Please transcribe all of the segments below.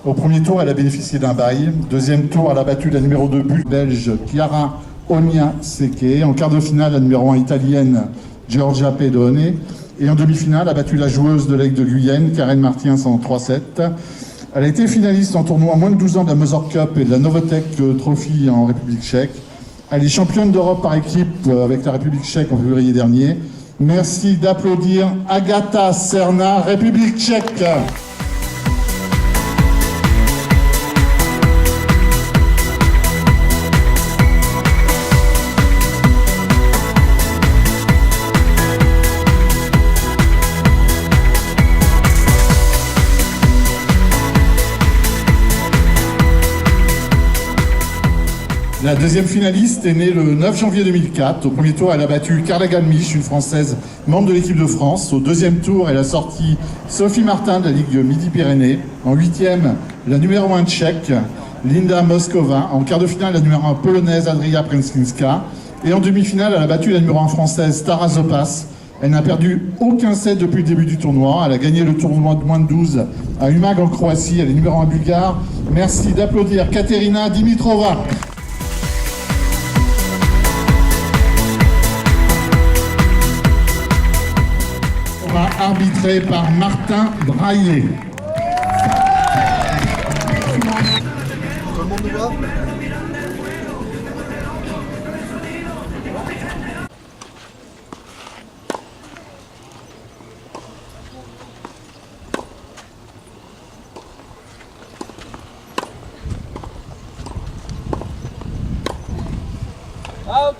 Au premier tour, elle a bénéficié d'un bail. Deuxième tour, elle a battu la numéro 2 belge Chiara Ogna-Seke. En quart de finale, la numéro 1 italienne Giorgia Pedone. Et en demi-finale, elle a battu la joueuse de l'Aigle de Guyenne, Karen Martiens, en 3-7. Elle a été finaliste en tournoi moins de 12 ans de la Mother Cup et de la Novotec Trophy en République tchèque. Elle est championne d'Europe par équipe avec la République tchèque en février dernier. Merci d'applaudir Agata Serna, République tchèque. La deuxième finaliste est née le 9 janvier 2004. Au premier tour, elle a battu Carla Galmich, une Française membre de l'équipe de France. Au deuxième tour, elle a sorti Sophie Martin de la Ligue Midi-Pyrénées. En huitième, la numéro 1 tchèque, Linda Moskova. En quart de finale, la numéro 1 polonaise, Adria Prenskinska. Et en demi-finale, elle a battu la numéro 1 française, Tara Zopas. Elle n'a perdu aucun set depuis le début du tournoi. Elle a gagné le tournoi de moins de 12 à Umag en Croatie. Elle est numéro 1 bulgare. Merci d'applaudir Katerina Dimitrova. Arbitré par Martin Braillet. Tout le monde nous voit ? Out.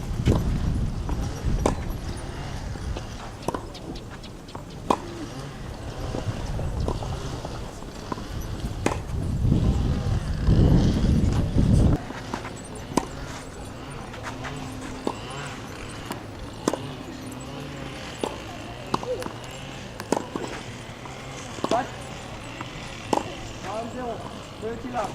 Là.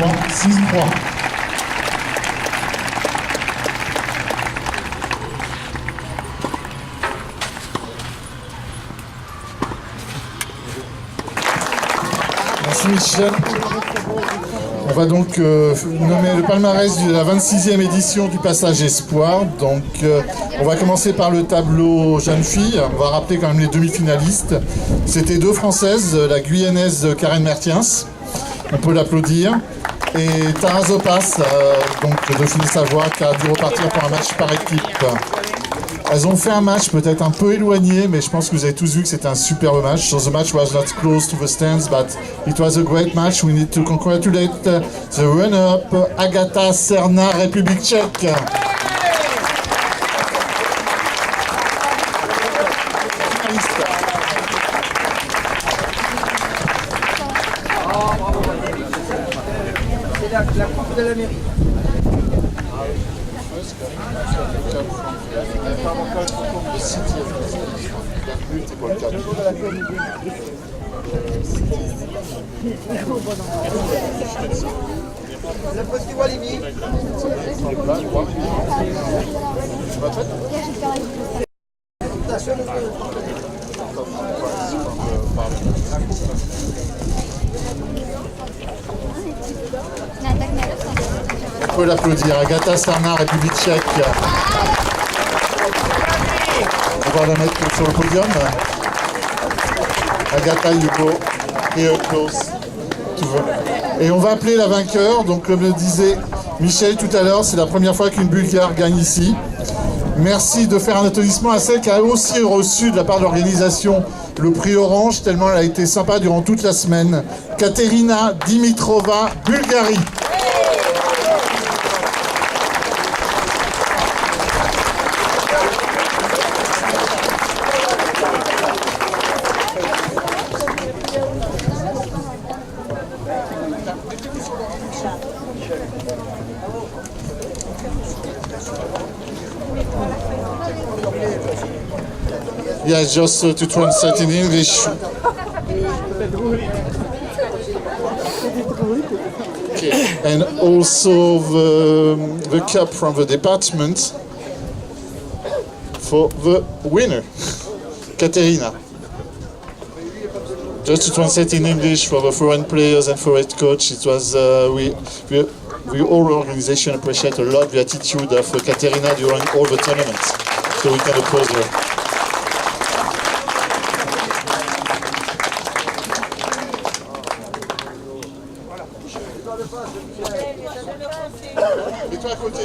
6-3. Merci Michel. On va donc nommer le palmarès de la 26e édition du Passage Espoir. Donc on va commencer par le tableau jeunes filles. On va rappeler quand même les demi-finalistes. C'était deux Françaises, la Guyanaise Karen Mertiens, on peut l'applaudir, et Tara Zopas, donc de Dauphine-Savoie, qui a dû repartir pour un match par équipe. Elles ont fait un match peut-être un peu éloigné, mais je pense que vous avez tous vu que c'était un superbe match. So the match was not close to the stands, but it was a great match. We need to congratulate the runner-up, Agata Serna, République tchèque. C'est la coupe de la mairie. Le petit Walimi. On peut l'applaudir, Agata Serna, République tchèque. On va la mettre sur le podium. Agata, you go here close to the... Et on va appeler la vainqueur. Donc comme le disait Michel tout à l'heure, c'est la première fois qu'une Bulgare gagne ici. Merci de faire un applaudissement à celle qui a aussi reçu de la part de l'organisation le prix Orange, tellement elle a été sympa durant toute la semaine. Katerina Dimitrova, Bulgarie. Yeah, just to translate in English. Okay. And also the cup from the department for the winner, Katerina. Just to translate in English for the foreign players and for head coach, it was we all organization appreciate a lot the attitude of Katerina during all the tournaments. So we can applaud her. Mets-toi à côté.